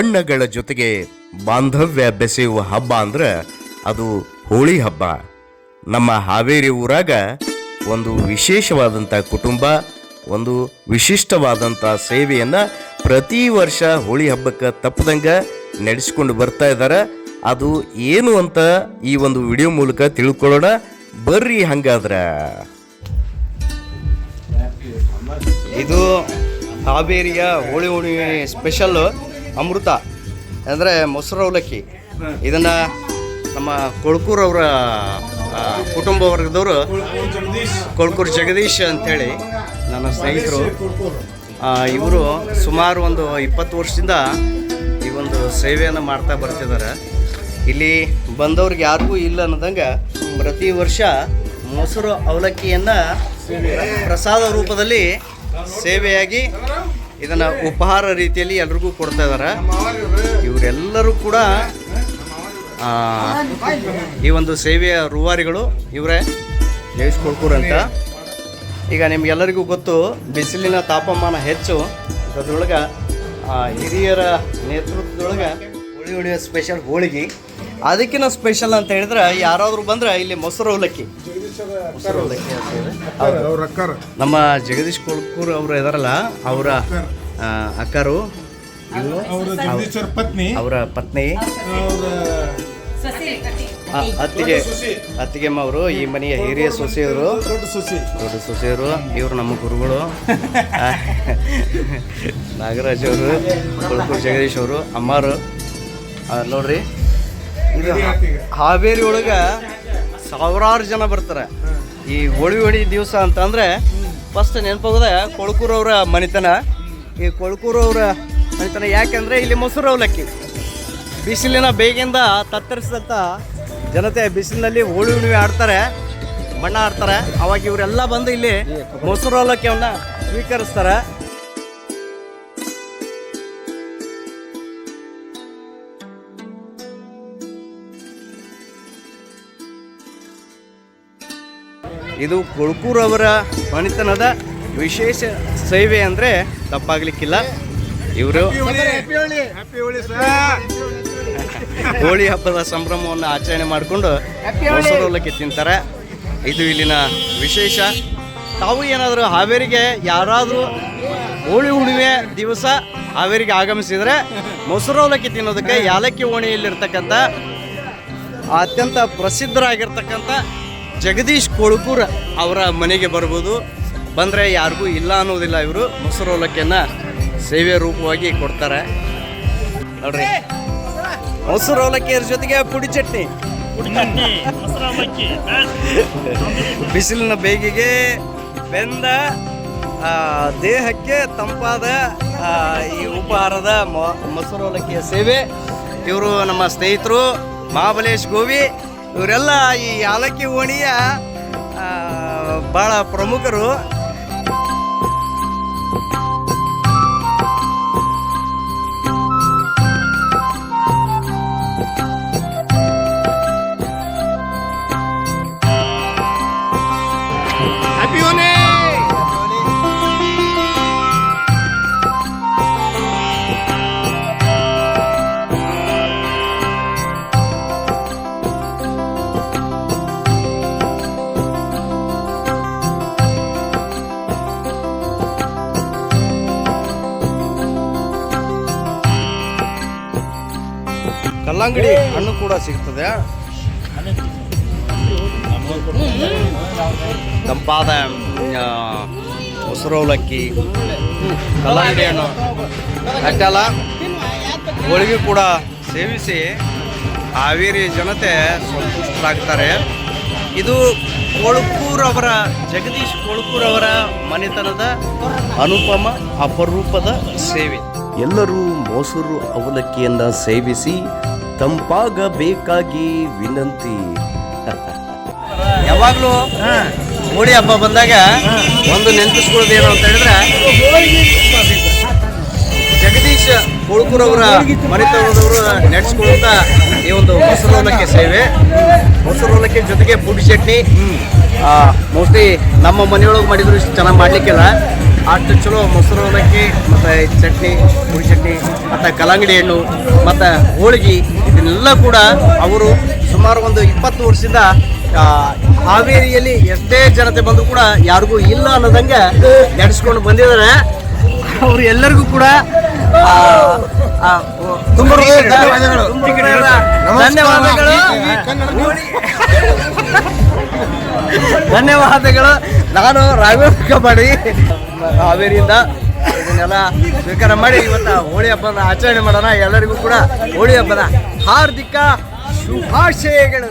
ಬಣ್ಣಗಳ ಜೊತೆಗೆ ಬಾಂಧವ್ಯ ಬೆಸೆಯುವ ಹಬ್ಬ ಅಂದ್ರೆ ಅದು ಹೋಳಿ ಹಬ್ಬ. ನಮ್ಮ ಹಾವೇರಿ ಊರಾಗ ಒಂದು ವಿಶೇಷವಾದಂಥ ಕುಟುಂಬ, ಒಂದು ವಿಶಿಷ್ಟವಾದಂಥ ಸೇವೆಯನ್ನು ಪ್ರತಿ ವರ್ಷ ಹೋಳಿ ಹಬ್ಬಕ್ಕೆ ತಪ್ಪದಂಗೆ ನಡೆಸ್ಕೊಂಡು ಬರ್ತಾ ಇದ್ದಾರೆ. ಅದು ಏನು ಅಂತ ಈ ಒಂದು ವಿಡಿಯೋ ಮೂಲಕ ತಿಳ್ಕೊಳ್ಳೋಣ ಬರ್ರಿ. ಹಂಗಾದ್ರೆ ಇದು ಹಾವೇರಿಯ ಹೋಳಿ ಹುಣ್ಣಿಮೆ ಸ್ಪೆಷಲ್ಲು ಅಮೃತ ಅಂದರೆ ಮೊಸರು ಅವಲಕ್ಕಿ. ಇದನ್ನು ನಮ್ಮ ಕೊಳ್ಕೂರವರ ಕುಟುಂಬ ವರ್ಗದವರು, ಕೊಳ್ಕೂರು ಜಗದೀಶ್ ಅಂಥೇಳಿ ನನ್ನ ಸ್ನೇಹಿತರು, ಇವರು ಸುಮಾರು ಒಂದು 20 ವರ್ಷದಿಂದ ಈ ಒಂದು ಸೇವೆಯನ್ನು ಮಾಡ್ತಾ ಬರ್ತಿದ್ದಾರೆ. ಇಲ್ಲಿ ಬಂದವ್ರಿಗೆ ಯಾರಿಗೂ ಇಲ್ಲ ಅನ್ನೋದಂಗೆ ಪ್ರತಿ ವರ್ಷ ಮೊಸರು ಅವಲಕ್ಕಿಯನ್ನು ಪ್ರಸಾದ ರೂಪದಲ್ಲಿ ಸೇವೆಯಾಗಿ ಇದನ್ನು ಉಪಹಾರ ರೀತಿಯಲ್ಲಿ ಎಲ್ರಿಗೂ ಕೊಡ್ತಾ ಇದ್ದಾರೆ. ಇವರೆಲ್ಲರೂ ಕೂಡ ಈ ಒಂದು ಸೇವೆಯ ರೂವಾರಿಗಳು ಇವರೇ, ಜಗದೀಶ್ ಕೊಳ್ಕೂರು ಅಂತ. ಈಗ ನಿಮ್ಗೆಲ್ಲರಿಗೂ ಗೊತ್ತು, ಬಿಸಿಲಿನ ತಾಪಮಾನ ಹೆಚ್ಚು. ಅದರೊಳಗೆ ಹಿರಿಯರ ನೇತೃತ್ವದೊಳಗೆ ಹೋಳಿ ಹುಣ್ಣಿಮೆ ಸ್ಪೆಷಲ್ ಹೋಳಿಗೆ. ಅದಕ್ಕಿಂತ ಸ್ಪೆಷಲ್ ಅಂತ ಹೇಳಿದ್ರೆ ಯಾರಾದರೂ ಬಂದ್ರೆ ಇಲ್ಲಿ ಮೊಸರು ಅವಲಕ್ಕಿ ನಮ್ಮ ಜಗದೀಶ್ ಕೊಳ್ಕೂರು ಅವರು ಇದಾರಲ್ಲ, ಅವರ ಅಕ್ಕರು, ಅವರ ಪತ್ನಿ ಅತ್ತಿಗೆಮ್ಮ ಅವರು, ಈ ಮನೆಯ ಹಿರಿಯ ಸೊಸೆಯವರು, ದೊಡ್ಡ ಸೊಸೆಯವರು. ಇವರು ನಮ್ಮ ಗುರುಗಳು ನಾಗರಾಜ್ ಅವರು, ಕೊಳ್ಕೂರು ಜಗದೀಶ್ ಅವರು, ಅಮ್ಮಾರು. ನೋಡ್ರಿ, ಇದು ಹಾವೇರಿ ಒಳಗೆ ಸಾವಿರಾರು ಜನ ಬರ್ತಾರೆ ಈ ಹೋಳಿ ದಿವಸ ಅಂತಂದರೆ. ಫಸ್ಟ್ ನೆನಪಾಗೋದೆ ಕೊಳ್ಕೂರವರ ಮನೆತನ. ಈ ಕೊಳ್ಕೂರವರ ಮನೆತನ ಯಾಕೆಂದರೆ ಇಲ್ಲಿ ಮೊಸರು ಅವಲಕ್ಕಿ, ಬಿಸಿಲಿನ ಬೇಗಿಂದ ತತ್ತರಿಸಿದಂಥ ಜನತೆ ಬಿಸಿಲಿನಲ್ಲಿ ಹೋಳಿ ಹುಣ್ಣಿಮೆ ಆಡ್ತಾರೆ, ಬಣ್ಣ ಆಡ್ತಾರೆ. ಅವಾಗ ಇವರೆಲ್ಲ ಬಂದು ಇಲ್ಲಿ ಮೊಸರು ಅವಲಕ್ಕಿಯನ್ನು ಸ್ವೀಕರಿಸ್ತಾರೆ. ಇದು ಕೊಳ್ಕೂರವರ ಮನೆತನದ ವಿಶೇಷ ಸೇವೆ ಅಂದರೆ ತಪ್ಪಾಗಲಿಕ್ಕಿಲ್ಲ. ಇವರು ಹೋಳಿ ಹಬ್ಬದ ಸಂಭ್ರಮವನ್ನು ಆಚರಣೆ ಮಾಡಿಕೊಂಡು ಮೊಸರು ಅವಲಕ್ಕಿ ತಿಂತಾರೆ. ಇದು ಇಲ್ಲಿನ ವಿಶೇಷ. ತಾವು ಏನಾದರೂ ಹಾವೇರಿಗೆ ಯಾರಾದರೂ ಹೋಳಿ ಹುಣ್ಣಿಮೆ ದಿವಸ ಹಾವೇರಿಗೆ ಆಗಮಿಸಿದರೆ ಮೊಸರು ಅವಲಕ್ಕಿ ತಿನ್ನೋದಕ್ಕೆ ಯಾಲಕ್ಕಿ ಓಣಿಯಲ್ಲಿರ್ತಕ್ಕಂಥ ಅತ್ಯಂತ ಪ್ರಸಿದ್ಧರಾಗಿರ್ತಕ್ಕಂಥ ಜಗದೀಶ್ ಕೊಳ್ಕೂರು ಅವರ ಮನೆಗೆ ಬರ್ಬೋದು. ಬಂದರೆ ಯಾರಿಗೂ ಇಲ್ಲ ಅನ್ನೋದಿಲ್ಲ. ಇವರು ಮೊಸರು ಅವಲಕ್ಕಿಯನ್ನು ಸೇವೆ ರೂಪವಾಗಿ ಕೊಡ್ತಾರೆ. ನೋಡ್ರಿ, ಮೊಸರು ಅವಲಕ್ಕಿಯರ ಜೊತೆಗೆ ಪುಡಿ ಚಟ್ನಿ, ಬಿಸಿಲಿನ ಬೇಗಿಗೆ ಬೆಂದ ದೇಹಕ್ಕೆ ತಂಪಾದ ಈ ಉಪಹಾರದ ಮೊಸರು ಅವಲಕ್ಕಿಯ ಸೇವೆ. ಇವರು ನಮ್ಮ ಸ್ನೇಹಿತರು ಮಹಾಬಲೇಶ್ ಗೋವಿ. ಇವರೆಲ್ಲ ಈ ಯಾಲಕ್ಕಿ ಓಣಿಯ ಭಾಳ ಪ್ರಮುಖರು. ಕಲ್ಲಂಗಡಿ ಹಣ್ಣು ಕೂಡ ಸಿಗ್ತದೆ. ತಂಪಾದ ಮೊಸರು ಅವಲಕ್ಕಿ, ಕಲ್ಲಂಗಡಿ ಹಣ್ಣು ಅಷ್ಟಲ್ಲ, ಹೋಳಿಗೆ ಕೂಡ ಸೇವಿಸಿ ಹಾವೇರಿ ಜನತೆ ಸಂತುಷ್ಟರಾಗ್ತಾರೆ. ಇದು ಕೊಳ್ಕೂರವರ, ಜಗದೀಶ್ ಕೊಳ್ಕೂರವರ ಮನೆತನದ ಅನುಪಮ ಅಪರೂಪದ ಸೇವೆ. ಎಲ್ಲರೂ ಮೊಸರು ಅವಲಕ್ಕಿಯನ್ನು ಸೇವಿಸಿ ತಂಪಾಗಬೇಕಾಗಿ ವಿನಂತಿ. ಯಾವಾಗಲೂ ಹೋಳಿ ಹಬ್ಬ ಬಂದಾಗ ಒಂದು ನೆನಪಿಸ್ಕೊಳ್ಳೋದು ಏನು ಅಂತ ಹೇಳಿದ್ರೆ, ಜಗದೀಶ್ ಕೊಳ್ಕೂರವರ ಮನೆತನದವರು ನಡೆಸ್ಕೊಳ್ಳುವಂಥ ಈ ಒಂದು ಮೊಸರು ಅವಲಕ್ಕಿ ಸೇವೆ. ಮೊಸರು ಅವಲಕ್ಕಿ ಜೊತೆಗೆ ಪುಡಿ ಚಟ್ನಿ. ಮೋಸ್ಟ್ಲಿ ನಮ್ಮ ಮನೆಯೊಳಗೆ ಮಾಡಿದ್ರು ಇಷ್ಟು ಚೆನ್ನಾಗಿ ಮಾಡಲಿಕ್ಕಿಲ್ಲ. ಅಷ್ಟು ಚಲೋ ಮೊಸರು ಅವಲಕ್ಕಿ ಮತ್ತು ಚಟ್ನಿ ಹುಳಿ ಚಟ್ನಿ ಮತ್ತು ಕಲ್ಲಂಗಡಿ ಹಣ್ಣು ಮತ್ತು ಹೋಳಿಗೆ ಇದನ್ನೆಲ್ಲ ಕೂಡ ಅವರು ಸುಮಾರು ಒಂದು 20 ವರ್ಷದಿಂದ ಹಾವೇರಿಯಲ್ಲಿ ಎಷ್ಟೇ ಜನತೆ ಬಂದರೂ ಕೂಡ ಯಾರಿಗೂ ಇಲ್ಲ ಅನ್ನೋದಂಗೆ ನಡೆಸ್ಕೊಂಡು ಬಂದಿದ್ದಾರೆ. ಅವರು ಎಲ್ಲರಿಗೂ ಕೂಡ ತುಂಬ ಧನ್ಯವಾದಗಳು. ನಾನು ರಾಘವೇಂದ್ರ ಕಬಾಡಿ ಹಾವೇರಿಯಿಂದ ಇದನ್ನೆಲ್ಲ ಸ್ವೀಕಾರ ಮಾಡಿ ಇವತ್ತು ಹೋಳಿ ಹಬ್ಬದ ಆಚರಣೆ ಮಾಡೋಣ. ಎಲ್ಲರಿಗೂ ಕೂಡ ಹೋಳಿ ಹಬ್ಬದ ಹಾರ್ದಿಕ ಶುಭಾಶಯಗಳು.